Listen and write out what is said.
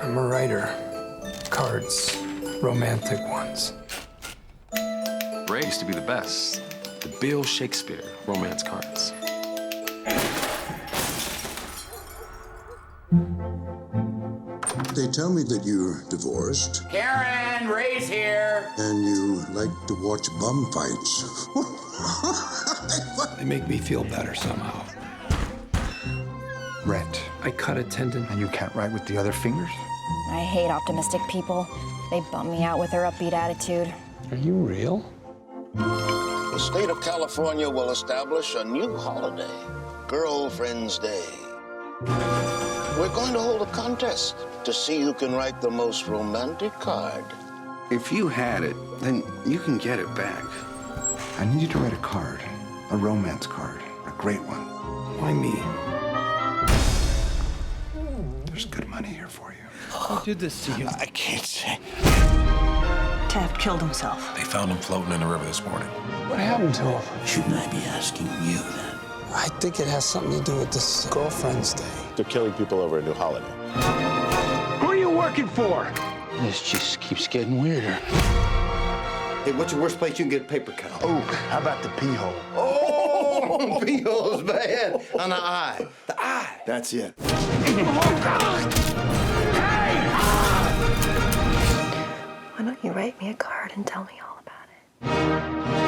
I'm a writer. Cards. Romantic ones. Ray used to be the best. The Bill Shakespeare romance cards. They tell me that you're divorced Karen, Ray's here. and you like to watch bum fights. They make me feel better somehow. Rhett, I cut a tendon. and you can't write with the other fingers? I hate optimistic people. They bum me out with their upbeat attitude. Are you real? The state of California will establish a new holiday, Girlfriend's Day. We're going to hold a contest to see who can write the most romantic card. If you had it, then you can get it back. I need you to write a card, a romance card, a great one. Why me? There's good money here for you. Who did this to you? I can't say. Taft killed himself. They found him floating in the river this morning. What happened to him? Shouldn't I be asking you that? I think it has something to do with this Girlfriend's Day. They're killing people over a new holiday. Who are you working for? This just keeps getting weirder. Hey, what's the worst place you can get a paper cut? Oh, how about the pee hole? Oh, pee-hole's bad. On the eye. The eye. That's it. Why don't you write me a card and tell me all about it?